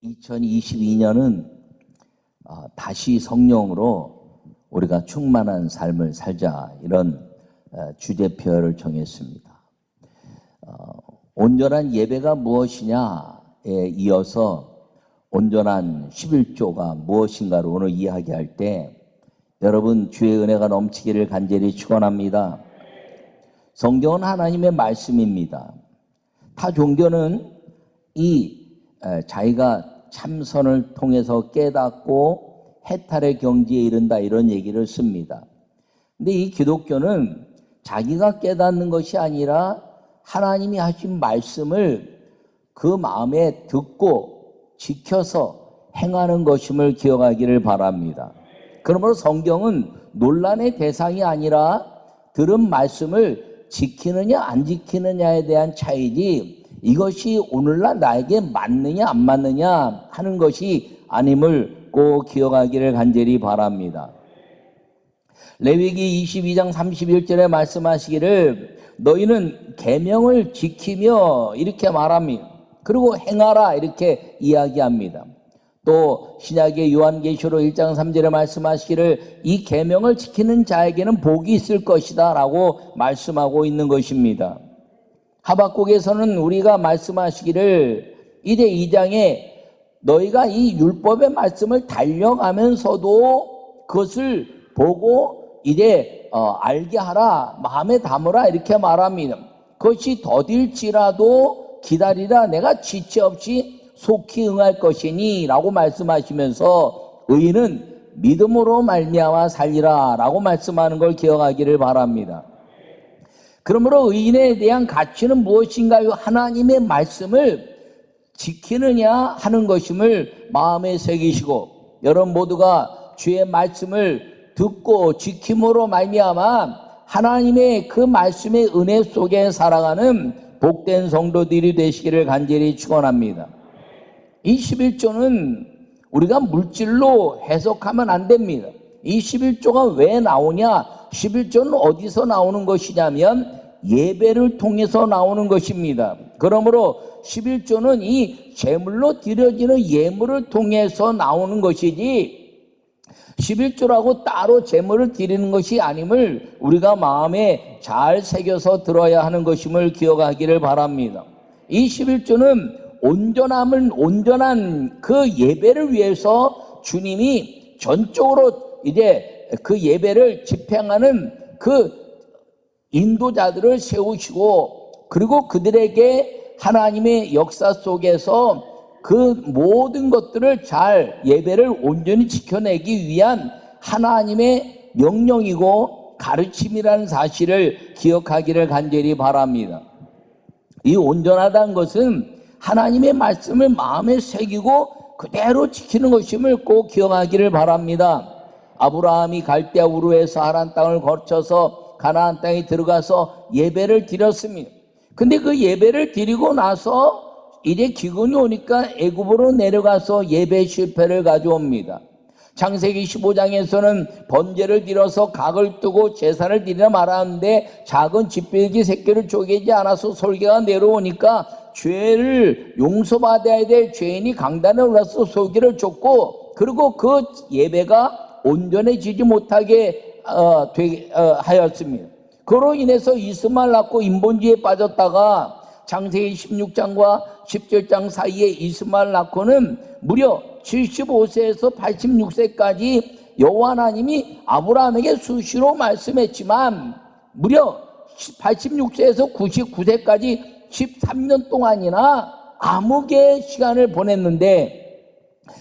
2022년은 다시 성령으로 우리가 충만한 삶을 살자, 이런 주제표를 정했습니다. 온전한 예배가 무엇이냐에 이어서 온전한 11조가 무엇인가를 오늘 이야기할 때 여러분 주의 은혜가 넘치기를 간절히 축원합니다. 성경은 하나님의 말씀입니다. 타 종교는 자기가 참선을 통해서 깨닫고 해탈의 경지에 이른다, 이런 얘기를 씁니다. 근데 이 기독교는 자기가 깨닫는 것이 아니라 하나님이 하신 말씀을 그 마음에 듣고 지켜서 행하는 것임을 기억하기를 바랍니다. 그러므로 성경은 논란의 대상이 아니라 들은 말씀을 지키느냐 안 지키느냐에 대한 차이지, 이것이 오늘날 나에게 맞느냐 안 맞느냐 하는 것이 아님을 꼭 기억하기를 간절히 바랍니다. 레위기 22장 31절에 말씀하시기를 너희는 계명을 지키며 이렇게 말합니다. 그리고 행하라 이렇게 이야기합니다. 또 신약의 요한계시록 1장 3절에 말씀하시기를 이 계명을 지키는 자에게는 복이 있을 것이다 라고 말씀하고 있는 것입니다. 하박국에서는 우리가 말씀하시기를 이제 2장에 너희가 이 율법의 말씀을 달려가면서도 그것을 보고 이제 알게 하라, 마음에 담으라 이렇게 말합니다. 그것이 더딜지라도 기다리라, 내가 지체 없이 속히 응할 것이니 라고 말씀하시면서 의인은 믿음으로 말미암아 살리라 라고 말씀하는 걸 기억하기를 바랍니다. 그러므로 의인에 대한 가치는 무엇인가요? 하나님의 말씀을 지키느냐 하는 것임을 마음에 새기시고, 여러분 모두가 주의 말씀을 듣고 지킴으로 말미암아 하나님의 그 말씀의 은혜 속에 살아가는 복된 성도들이 되시기를 간절히 축원합니다. 이 11조는 우리가 물질로 해석하면 안 됩니다. 이 11조가 왜 나오냐? 11조는 어디서 나오는 것이냐면 예배를 통해서 나오는 것입니다. 그러므로 11조는 이 제물로 드려지는 예물을 통해서 나오는 것이지 11조라고 따로 제물을 드리는 것이 아님을 우리가 마음에 잘 새겨서 들어야 하는 것임을 기억하기를 바랍니다. 이 11조는 온전한 그 예배를 위해서 주님이 전적으로 이제 그 예배를 집행하는 그 인도자들을 세우시고, 그리고 그들에게 하나님의 역사 속에서 그 모든 것들을 잘 예배를 온전히 지켜내기 위한 하나님의 명령이고 가르침이라는 사실을 기억하기를 간절히 바랍니다. 이 온전하다는 것은 하나님의 말씀을 마음에 새기고 그대로 지키는 것임을 꼭 기억하기를 바랍니다. 아브라함이 갈대아 우르에서 하란 땅을 거쳐서 가나안 땅에 들어가서 예배를 드렸습니다. 근데 그 예배를 드리고 나서 이제 기근이 오니까 애굽으로 내려가서 예배 실패를 가져옵니다. 창세기 15장에서는 번제를 드려서 각을 뜨고 제사를 드리라 말하는데 작은 집배기 새끼를 쪼개지 않아서 솔개가 내려오니까 죄를 용서받아야 될 죄인이 강단에 올라서 솔개를 쫓고, 그리고 그 예배가 온전해지지 못하게 하였습니다. 그로 인해서 이스마엘 낳고 인본주의에 빠졌다가 창세기 16장과 17장 사이에 이스마엘 낳고는 무려 75세에서 86세까지 여호와 하나님이 아브라함에게 수시로 말씀했지만 무려 86세에서 99세까지 13년 동안이나 암흑의 시간을 보냈는데,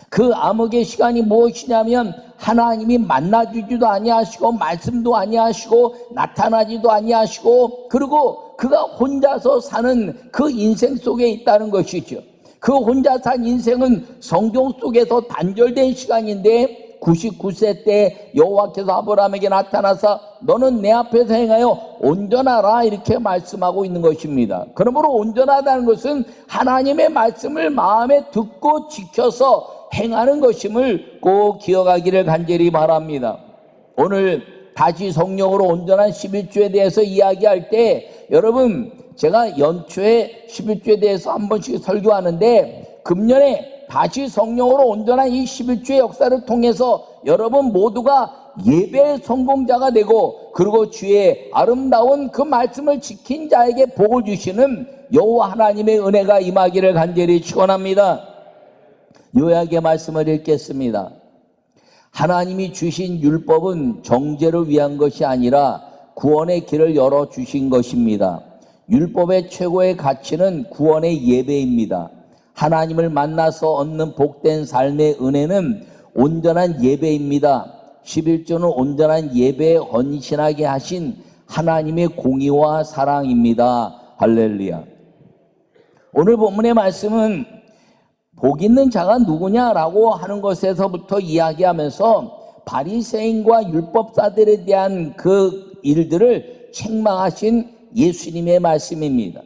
그 암흑의 시간이 무엇이냐면 하나님이 만나주지도 아니하시고 말씀도 아니하시고 나타나지도 아니하시고, 그리고 그가 혼자서 사는 그 인생 속에 있다는 것이죠. 그 혼자 산 인생은 성경 속에서 단절된 시간인데 99세 때 여호와께서 아브라함에게 나타나서 너는 내 앞에서 행하여 온전하라 이렇게 말씀하고 있는 것입니다. 그러므로 온전하다는 것은 하나님의 말씀을 마음에 듣고 지켜서 행하는 것임을 꼭 기억하기를 간절히 바랍니다. 오늘 다시 성령으로 온전한 11조에 대해서 이야기할 때 여러분, 제가 연초에 11조에 대해서 한 번씩 설교하는데 금년에 다시 성령으로 온전한 이 11주의 역사를 통해서 여러분 모두가 예배의 성공자가 되고, 그리고 주의 아름다운 그 말씀을 지킨 자에게 복을 주시는 여호와 하나님의 은혜가 임하기를 간절히 축원합니다. 요약의 말씀을 읽겠습니다. 하나님이 주신 율법은 정죄를 위한 것이 아니라 구원의 길을 열어주신 것입니다. 율법의 최고의 가치는 구원의 예배입니다. 하나님을 만나서 얻는 복된 삶의 은혜는 온전한 예배입니다. 11조는 온전한 예배에 헌신하게 하신 하나님의 공의와 사랑입니다. 할렐루야. 오늘 본문의 말씀은 복 있는 자가 누구냐라고 하는 것에서부터 이야기하면서 바리새인과 율법사들에 대한 그 일들을 책망하신 예수님의 말씀입니다.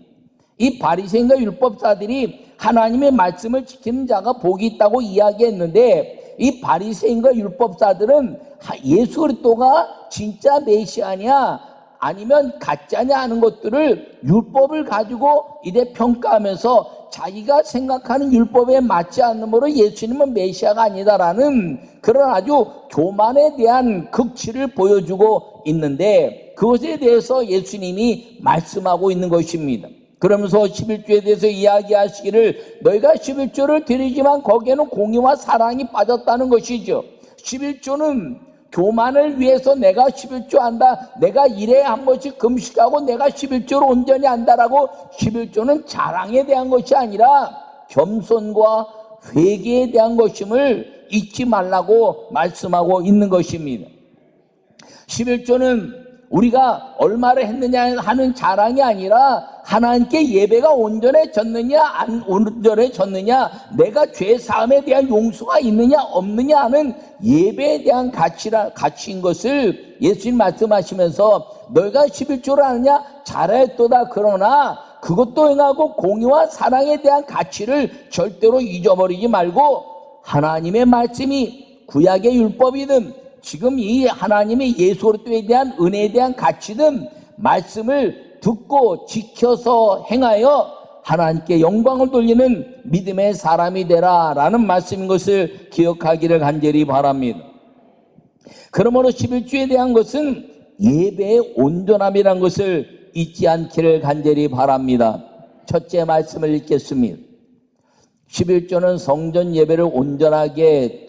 이 바리새인과 율법사들이 하나님의 말씀을 지키는 자가 복이 있다고 이야기했는데, 이 바리새인과 율법사들은 예수 그리스도가 진짜 메시아냐 아니면 가짜냐 하는 것들을 율법을 가지고 이제 평가하면서 자기가 생각하는 율법에 맞지 않으므로 예수님은 메시아가 아니다라는 그런 아주 교만에 대한 극치를 보여주고 있는데, 그것에 대해서 예수님이 말씀하고 있는 것입니다. 그러면서 11조에 대해서 이야기하시기를 너희가 11조를 드리지만 거기에는 공의와 사랑이 빠졌다는 것이죠. 11조는 교만을 위해서 내가 11조 한다, 내가 일에 한 번씩 금식하고 내가 11조를 온전히 한다라고, 11조는 자랑에 대한 것이 아니라 겸손과 회개에 대한 것임을 잊지 말라고 말씀하고 있는 것입니다. 11조는 우리가 얼마를 했느냐 하는 자랑이 아니라 하나님께 예배가 온전해졌느냐 안 온전해졌느냐, 내가 죄 사함에 대한 용서가 있느냐 없느냐 하는 예배에 대한 가치인 것을 예수님 말씀하시면서 너희가 11조를 하느냐 잘했도다. 그러나 그것도 행하고 공의와 사랑에 대한 가치를 절대로 잊어버리지 말고, 하나님의 말씀이 구약의 율법이든 지금 이 하나님의 예수 그리스도에 대한 은혜에 대한 가치든 말씀을 듣고 지켜서 행하여 하나님께 영광을 돌리는 믿음의 사람이 되라라는 말씀인 것을 기억하기를 간절히 바랍니다. 그러므로 11주에 대한 것은 예배의 온전함이라는 것을 잊지 않기를 간절히 바랍니다. 첫째 말씀을 읽겠습니다. 11조는 성전 예배를 온전하게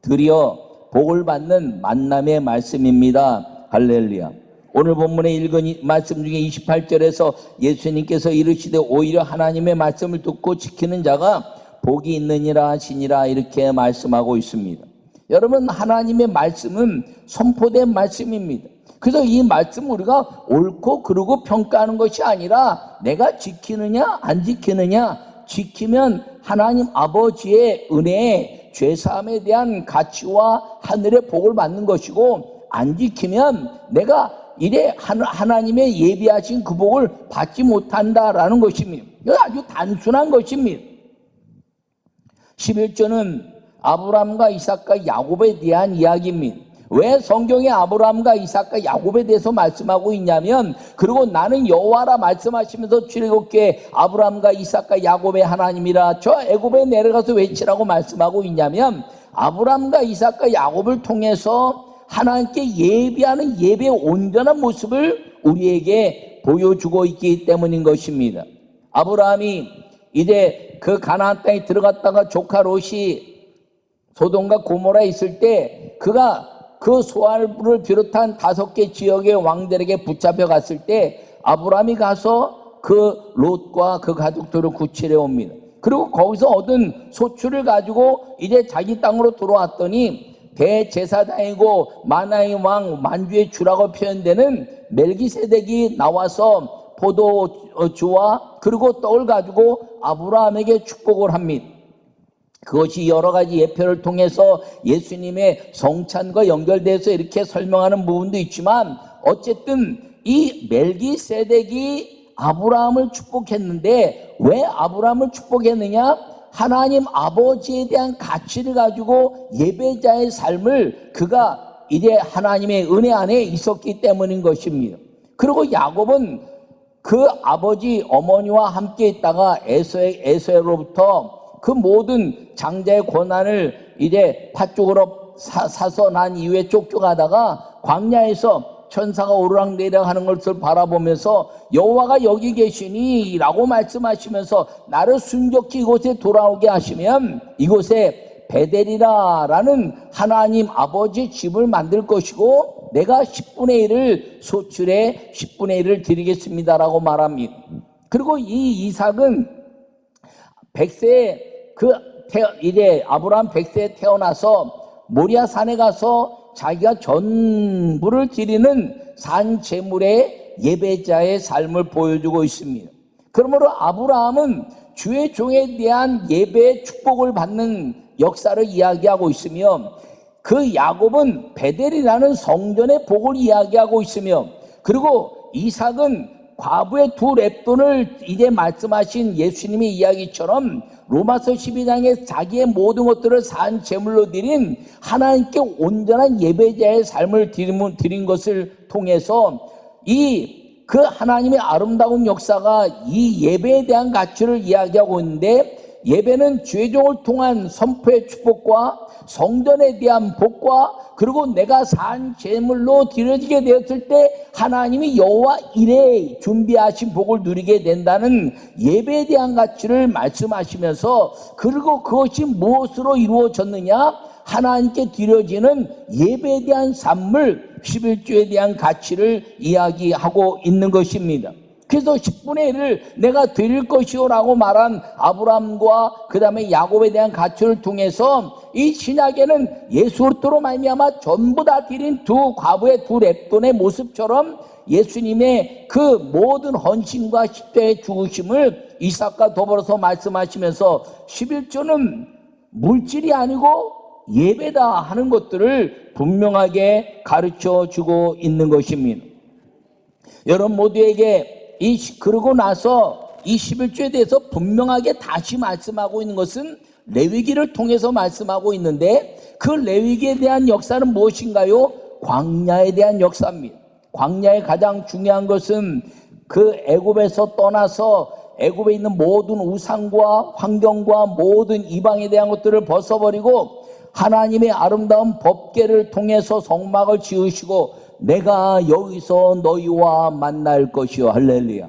드려 복을 받는 만남의 말씀입니다. 할렐루야. 오늘 본문에 읽은 말씀 중에 28절에서 예수님께서 이르시되 오히려 하나님의 말씀을 듣고 지키는 자가 복이 있느니라 하시니라, 이렇게 말씀하고 있습니다. 여러분, 하나님의 말씀은 선포된 말씀입니다. 그래서 이 말씀 우리가 옳고 그르고 평가하는 것이 아니라 내가 지키느냐 안 지키느냐, 지키면 하나님 아버지의 은혜에 죄사함에 대한 가치와 하늘의 복을 받는 것이고, 안 지키면 내가 이래 하나님의 예비하신 그 복을 받지 못한다라는 것입니다. 이건 아주 단순한 것입니다. 11조는 아브라함과 이삭과 야곱에 대한 이야기입니다. 왜 성경에 아브라함과 이삭과 야곱에 대해서 말씀하고 있냐면, 그리고 나는 여호와라 말씀하시면서 출애굽기에 아브라함과 이삭과 야곱의 하나님이라 저 애굽에 내려가서 외치라고 말씀하고 있냐면, 아브라함과 이삭과 야곱을 통해서 하나님께 예비하는 예배의 온전한 모습을 우리에게 보여주고 있기 때문인 것입니다. 아브라함이 이제 그 가나안 땅에 들어갔다가 조카 롯이 소돔과 고모라에 있을 때, 그가 그 소알을 비롯한 5개 지역의 왕들에게 붙잡혀 갔을 때 아브라함이 가서 그 롯과 그 가족들을 구출해 옵니다. 그리고 거기서 얻은 소출을 가지고 이제 자기 땅으로 돌아왔더니 대제사장이고 만왕의 왕 만주의 주라고 표현되는 멜기세덱이 나와서 포도주와 그리고 떡을 가지고 아브라함에게 축복을 합니다. 그것이 여러 가지 예표를 통해서 예수님의 성찬과 연결돼서 이렇게 설명하는 부분도 있지만, 어쨌든 이 멜기세덱이 아브라함을 축복했는데, 왜 아브라함을 축복했느냐? 하나님 아버지에 대한 가치를 가지고 예배자의 삶을 그가 이제 하나님의 은혜 안에 있었기 때문인 것입니다. 그리고 야곱은 그 아버지 어머니와 함께 있다가 에서로부터 그 모든 장자의 고난을 이제 팥죽으로 사서 난 이후에 쫓겨가다가 광야에서 천사가 오르락내리락 하는 것을 바라보면서 여호와가 여기 계시니 라고 말씀하시면서 나를 순적히 이곳에 돌아오게 하시면 이곳에 베델이라 라는 하나님 아버지 집을 만들 것이고 내가 10분의 1을 소출에 10분의 1을 드리겠습니다 라고 말합니다. 그리고 이 이삭은 100세에 이제 아브라함 100세에 태어나서 모리아 산에 가서 자기가 전부를 드리는 산 제물의 예배자의 삶을 보여주고 있습니다. 그러므로 아브라함은 주의 종에 대한 예배의 축복을 받는 역사를 이야기하고 있으며 그 야곱은 베델이라는 성전의 복을 이야기하고 있으며 그리고 이삭은 과부의 두 렙돈을 이제 말씀하신 예수님의 이야기처럼 로마서 12장에 자기의 모든 것들을 산 제물로 드린 하나님께 온전한 예배자의 삶을 드린 것을 통해서 그 하나님의 아름다운 역사가 이 예배에 대한 가치를 이야기하고 있는데 예배는 주의 종을 통한 선포의 축복과 성전에 대한 복과 그리고 내가 산 제물로 드려지게 되었을 때 하나님이 여호와 이레 준비하신 복을 누리게 된다는 예배에 대한 가치를 말씀하시면서 그리고 그것이 무엇으로 이루어졌느냐 하나님께 드려지는 예배에 대한 산물 11조에 대한 가치를 이야기하고 있는 것입니다. 그래서 10분의 1을 내가 드릴 것이요 라고 말한 아브라함과 그 다음에 야곱에 대한 가치를 통해서 이 신약에는 예수 그리스도로 말미암아 전부 다 드린 두 과부의 두 렙돈의 모습처럼 예수님의 그 모든 헌신과 십자의 죽으심을 이삭과 더불어서 말씀하시면서 11조는 물질이 아니고 예배다 하는 것들을 분명하게 가르쳐 주고 있는 것입니다. 여러분 모두에게 그러고 나서 이 11조에 대해서 분명하게 다시 말씀하고 있는 것은 레위기를 통해서 말씀하고 있는데 그 레위기에 대한 역사는 무엇인가요? 광야에 대한 역사입니다. 광야의 가장 중요한 것은 그 애굽에서 떠나서 애굽에 있는 모든 우상과 환경과 모든 이방에 대한 것들을 벗어버리고 하나님의 아름다운 법궤를 통해서 성막을 지으시고 내가 여기서 너희와 만날 것이요 할렐루야.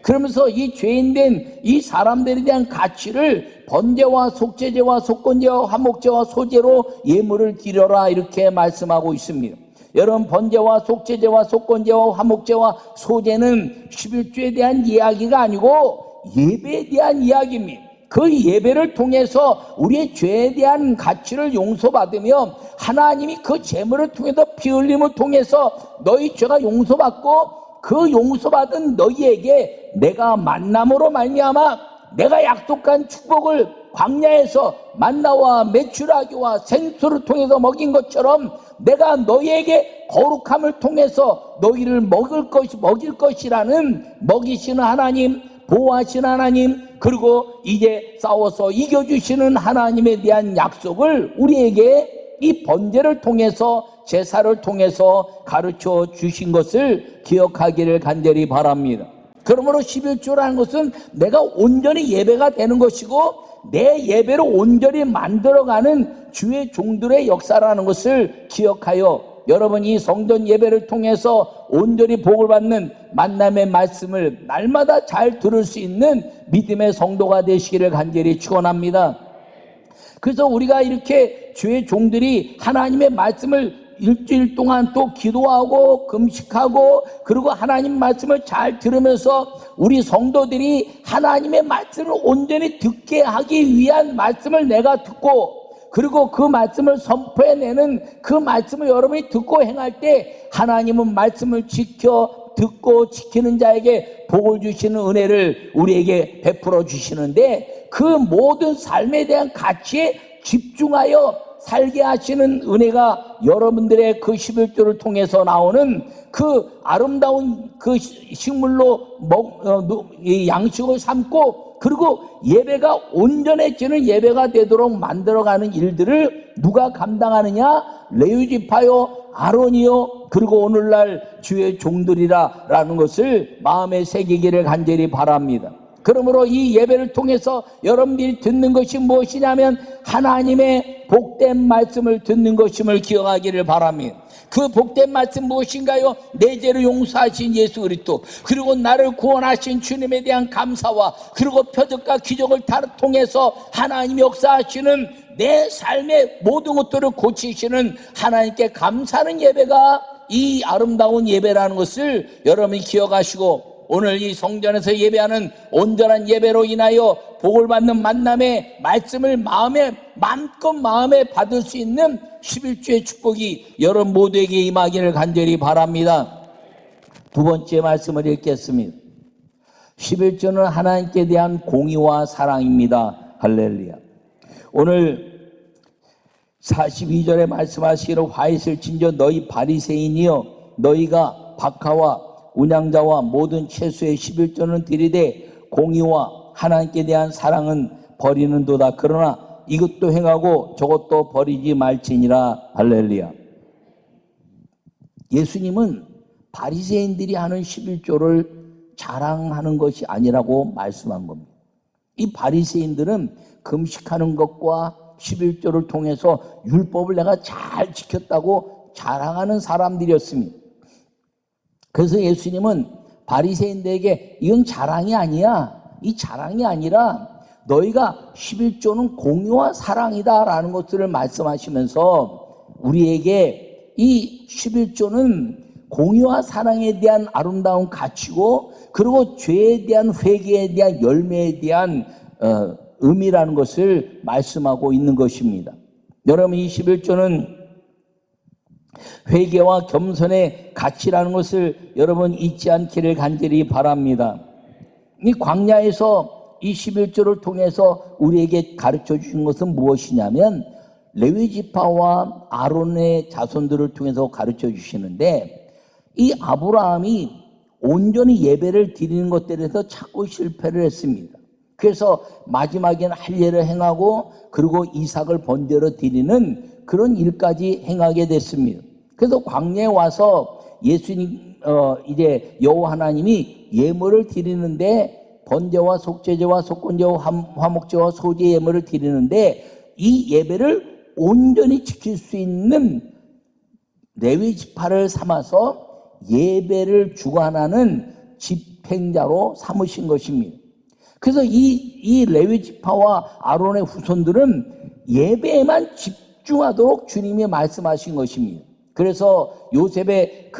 그러면서 이 죄인된 이 사람들에 대한 가치를 번제와 속죄제와 속건제와 화목제와 소제로 예물을 드려라 이렇게 말씀하고 있습니다. 여러분 번제와 속죄제와 속건제와 화목제와 소제는 11조에 대한 이야기가 아니고 예배에 대한 이야기입니다. 그 예배를 통해서 우리의 죄에 대한 가치를 용서받으며 하나님이 그 제물을 통해서 피 흘림을 통해서 너희 죄가 용서받고 그 용서받은 너희에게 내가 만남으로 말미암아 내가 약속한 축복을 광야에서 만나와 메추라기와 생수를 통해서 먹인 것처럼 내가 너희에게 거룩함을 통해서 너희를 먹일 것이라는 먹이시는 하나님, 보호하시는 하나님, 그리고 이제 싸워서 이겨주시는 하나님에 대한 약속을 우리에게 이 번제를 통해서 제사를 통해서 가르쳐 주신 것을 기억하기를 간절히 바랍니다. 그러므로 11조라는 것은 내가 온전히 예배가 되는 것이고 내 예배로 온전히 만들어가는 주의 종들의 역사라는 것을 기억하여 여러분이 성전 예배를 통해서 온전히 복을 받는 만남의 말씀을 날마다 잘 들을 수 있는 믿음의 성도가 되시기를 간절히 축원합니다. 그래서 우리가 이렇게 주의 종들이 하나님의 말씀을 일주일 동안 또 기도하고 금식하고 그리고 하나님 말씀을 잘 들으면서 우리 성도들이 하나님의 말씀을 온전히 듣게 하기 위한 말씀을 내가 듣고 그리고 그 말씀을 선포해내는 그 말씀을 여러분이 듣고 행할 때 하나님은 말씀을 듣고 지키는 자에게 복을 주시는 은혜를 우리에게 베풀어 주시는데 그 모든 삶에 대한 가치에 집중하여 살게 하시는 은혜가 여러분들의 그 11조를 통해서 나오는 그 아름다운 그 식물로 양식을 삼고 그리고 예배가 온전해지는 예배가 되도록 만들어가는 일들을 누가 감당하느냐? 레위 지파요, 아론이요, 그리고 오늘날 주의 종들이라는 것을 마음에 새기기를 간절히 바랍니다. 그러므로 이 예배를 통해서 여러분들이 듣는 것이 무엇이냐면 하나님의 복된 말씀을 듣는 것임을 기억하기를 바랍니다. 그 복된 말씀 무엇인가요? 내 죄를 용서하신 예수 그리스도, 그리고 나를 구원하신 주님에 대한 감사와, 그리고 표적과 기적을 통해서 하나님이 역사하시는 내 삶의 모든 것들을 고치시는 하나님께 감사하는 예배가 이 아름다운 예배라는 것을 여러분이 기억하시고, 오늘 이 성전에서 예배하는 온전한 예배로 인하여 복을 받는 만남의 말씀을 마음껏 마음에 받을 수 있는 11주의 축복이 여러분 모두에게 임하기를 간절히 바랍니다. 두 번째 말씀을 읽겠습니다. 11주는 하나님께 대한 공의와 사랑입니다. 할렐루야. 오늘 42절에 말씀하시기를 화이슬 진저 너희 바리새인이여, 너희가 박하와 운양자와 모든 채소의 11조는 드리되 공의와 하나님께 대한 사랑은 버리는도다. 그러나 이것도 행하고 저것도 버리지 말지니라. 할렐루야. 예수님은 바리새인들이 하는 11조를 자랑하는 것이 아니라고 말씀한 겁니다. 이 바리새인들은 금식하는 것과 11조를 통해서 율법을 내가 잘 지켰다고 자랑하는 사람들이었습니다. 그래서 예수님은 바리새인들에게 이건 자랑이 아니야, 이 자랑이 아니라 너희가 11조는 공의와 사랑이다라는 것들을 말씀하시면서 우리에게 이 11조는 공의와 사랑에 대한 아름다운 가치고, 그리고 죄에 대한 회개에 대한 열매에 대한 의미라는 것을 말씀하고 있는 것입니다. 여러분, 이 11조는 회개와 겸손의 가치라는 것을 여러분 잊지 않기를 간절히 바랍니다. 이 광야에서 이 11조를 통해서 우리에게 가르쳐 주신 것은 무엇이냐면 레위 지파와 아론의 자손들을 통해서 가르쳐 주시는데, 이 아브라함이 온전히 예배를 드리는 것들에서 자꾸 실패를 했습니다. 그래서 마지막에는 할례를 행하고 그리고 이삭을 번제로 드리는 그런 일까지 행하게 됐습니다. 그래서 광야에 와서 예수님 이제 여호와 하나님이 예물을 드리는데, 번제와 속죄제와 속건제와 화목제와 소제 예물을 드리는데, 이 예배를 온전히 지킬 수 있는 레위 지파를 삼아서 예배를 주관하는 집행자로 삼으신 것입니다. 그래서 이 레위 지파와 아론의 후손들은 예배에만 집중하도록 주님이 말씀하신 것입니다. 그래서 요셉의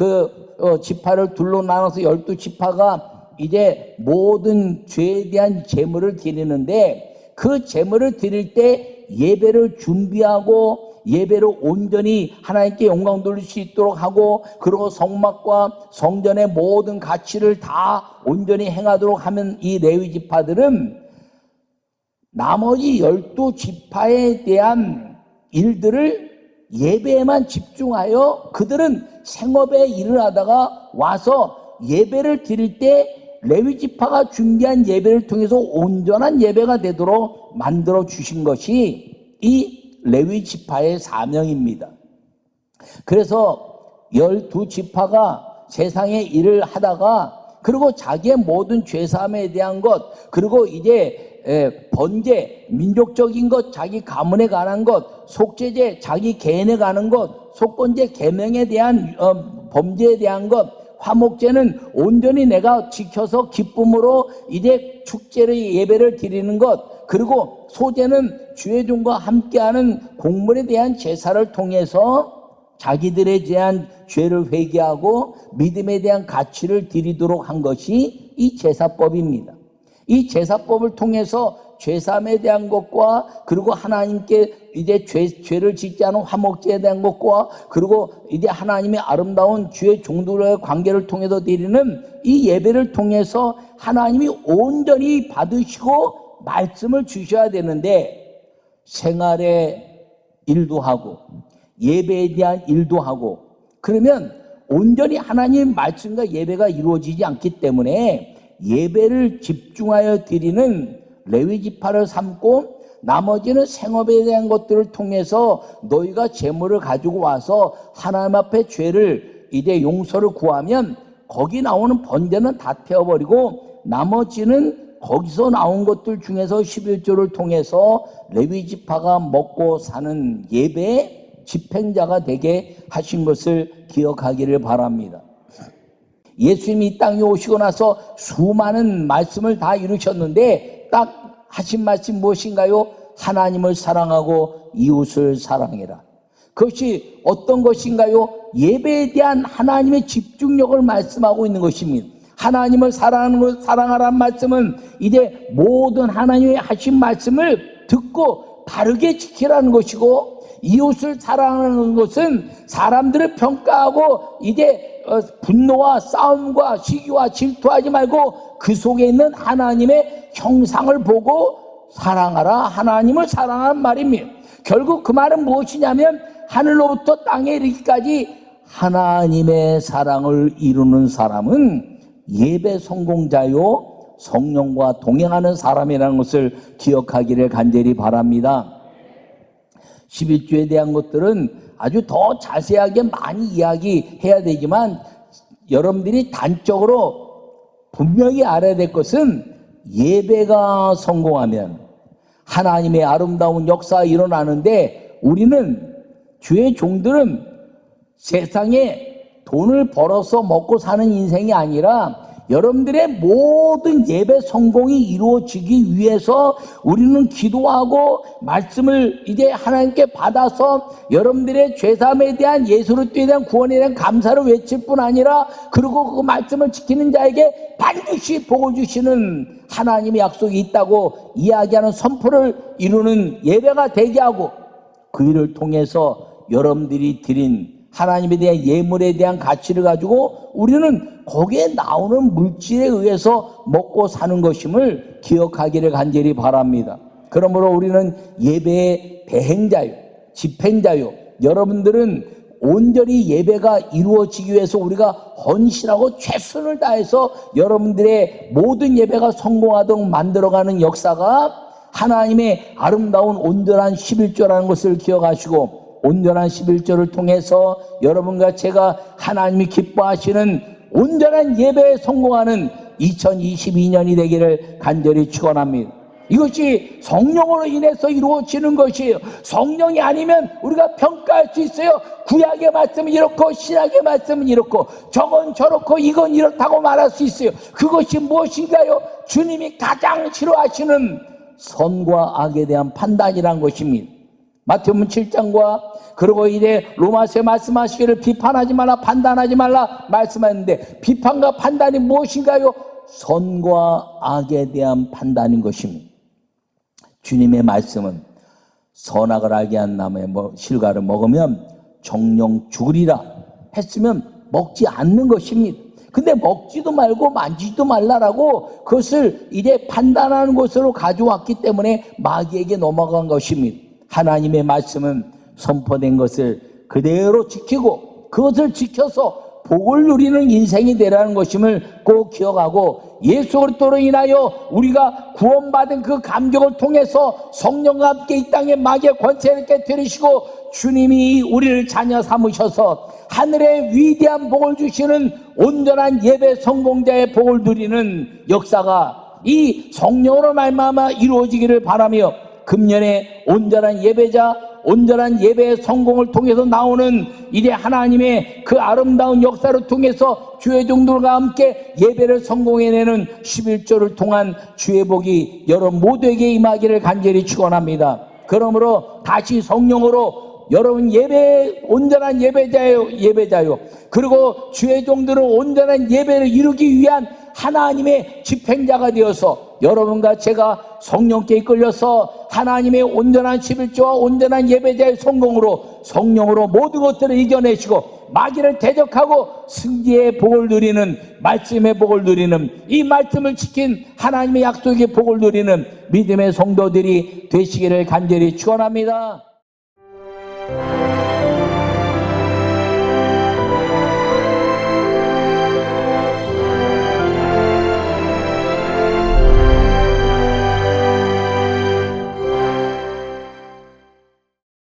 지파를 둘로 나눠서 12지파가 이제 모든 죄에 대한 제물을 드리는데, 그 제물을 드릴 때 예배를 준비하고 예배로 온전히 하나님께 영광 돌릴 수 있도록 하고, 그리고 성막과 성전의 모든 가치를 다 온전히 행하도록 하면 이 레위 지파들은 나머지 12지파에 대한 일들을 예배에만 집중하여 그들은 생업에 일을 하다가 와서 예배를 드릴 때 레위 지파가 준비한 예배를 통해서 온전한 예배가 되도록 만들어 주신 것이 이 레위 지파의 사명입니다. 그래서 12지파가 세상의 일을 하다가, 그리고 자기의 모든 죄사함에 대한 것, 그리고 이제 번제, 민족적인 것, 자기 가문에 관한 것, 속죄제, 자기 개인에 관한 것, 속건제, 계명에 대한 범죄에 대한 것, 화목제는 온전히 내가 지켜서 기쁨으로 이제 축제를 예배를 드리는 것, 그리고 소제는 주의 종과 함께하는 공물에 대한 제사를 통해서 자기들에 대한 죄를 회개하고 믿음에 대한 가치를 드리도록 한 것이 이 제사법입니다. 이 제사법을 통해서 죄사함에 대한 것과, 그리고 하나님께 이제 죄를 짓지 않은 화목제에 대한 것과, 그리고 이제 하나님의 아름다운 주의 종들과의 관계를 통해서 드리는 이 예배를 통해서 하나님이 온전히 받으시고 말씀을 주셔야 되는데, 생활의 일도 하고 예배에 대한 일도 하고, 그러면 온전히 하나님의 말씀과 예배가 이루어지지 않기 때문에 예배를 집중하여 드리는 레위 지파를 삼고, 나머지는 생업에 대한 것들을 통해서 너희가 제물을 가지고 와서 하나님 앞에 죄를 이제 용서를 구하면 거기 나오는 번제는 다 태워버리고 나머지는 거기서 나온 것들 중에서 11조를 통해서 레위 지파가 먹고 사는 예배의 집행자가 되게 하신 것을 기억하기를 바랍니다. 예수님이 이 땅에 오시고 나서 수많은 말씀을 다 이루셨는데 딱 하신 말씀 무엇인가요? 하나님을 사랑하고 이웃을 사랑해라. 그것이 어떤 것인가요? 예배에 대한 하나님의 집중력을 말씀하고 있는 것입니다. 하나님을 사랑하라는 말씀은 이제 모든 하나님의 하신 말씀을 듣고 바르게 지키라는 것이고, 이웃을 사랑하는 것은 사람들을 평가하고 이제 분노와 싸움과 시기와 질투하지 말고 그 속에 있는 하나님의 형상을 보고 사랑하라, 하나님을 사랑하는 말입니다. 결국 그 말은 무엇이냐면 하늘로부터 땅에 이르기까지 하나님의 사랑을 이루는 사람은 예배 성공자요 성령과 동행하는 사람이라는 것을 기억하기를 간절히 바랍니다. 11조에 대한 것들은 아주 더 자세하게 많이 이야기해야 되지만 여러분들이 단적으로 분명히 알아야 될 것은 예배가 성공하면 하나님의 아름다운 역사가 일어나는데, 우리는 주의 종들은 세상에 돈을 벌어서 먹고 사는 인생이 아니라 여러분들의 모든 예배 성공이 이루어지기 위해서 우리는 기도하고 말씀을 이제 하나님께 받아서 여러분들의 죄사함에 대한 예수 그리스도에 대한 구원에 대한 감사를 외칠 뿐 아니라, 그리고 그 말씀을 지키는 자에게 반드시 복을 주시는 하나님의 약속이 있다고 이야기하는 선포를 이루는 예배가 되게 하고, 그 일을 통해서 여러분들이 드린 하나님에 대한 예물에 대한 가치를 가지고 우리는 거기에 나오는 물질에 의해서 먹고 사는 것임을 기억하기를 간절히 바랍니다. 그러므로 우리는 예배의 대행자요, 집행자요, 여러분들은 온전히 예배가 이루어지기 위해서 우리가 헌신하고 최선을 다해서 여러분들의 모든 예배가 성공하도록 만들어가는 역사가 하나님의 아름다운 온전한 11조라는 것을 기억하시고, 온전한 11조를 통해서 여러분과 제가 하나님이 기뻐하시는 온전한 예배에 성공하는 2022년이 되기를 간절히 축원합니다. 이것이 성령으로 인해서 이루어지는 것이에요. 성령이 아니면 우리가 평가할 수 있어요. 구약의 말씀은 이렇고 신약의 말씀은 이렇고 저건 저렇고 이건 이렇다고 말할 수 있어요. 그것이 무엇인가요? 주님이 가장 싫어하시는 선과 악에 대한 판단이란 것입니다. 마태복음 7장과 그리고 이제 로마서에 말씀하시기를 비판하지 말라, 판단하지 말라 말씀하는데, 비판과 판단이 무엇인가요? 선과 악에 대한 판단인 것입니다. 주님의 말씀은 선악을 알게 한 나무의 실과를 먹으면 정령 죽으리라 했으면 먹지 않는 것입니다. 근데 먹지도 말고 만지지도 말라라고 그것을 이제 판단하는 것으로 가져왔기 때문에 마귀에게 넘어간 것입니다. 하나님의 말씀은 선포된 것을 그대로 지키고 그것을 지켜서 복을 누리는 인생이 되라는 것임을 꼭 기억하고, 예수 그리스도로 인하여 우리가 구원받은 그 감격을 통해서 성령과 함께 이 땅에 마귀의 권세를 깨뜨리시고 주님이 우리를 자녀 삼으셔서 하늘의 위대한 복을 주시는 온전한 예배 성공자의 복을 누리는 역사가 이 성령으로 말미암아 이루어지기를 바라며, 금년에 온전한 예배자, 온전한 예배의 성공을 통해서 나오는 이제 하나님의 그 아름다운 역사를 통해서 주의 종들과 함께 예배를 성공해내는 11조를 통한 주의 복이 여러분 모두에게 임하기를 간절히 축원합니다. 그러므로 다시 성령으로 여러분 온전한 예배자요. 그리고 주의 종들은 온전한 예배를 이루기 위한 하나님의 집행자가 되어서 여러분과 제가 성령께 이끌려서 하나님의 온전한 11조와 온전한 예배자의 성령으로 모든 것들을 이겨내시고 마귀를 대적하고 승리의 복을 누리는, 말씀의 복을 누리는, 이 말씀을 지킨 하나님의 약속의 복을 누리는 믿음의 성도들이 되시기를 간절히 축원합니다.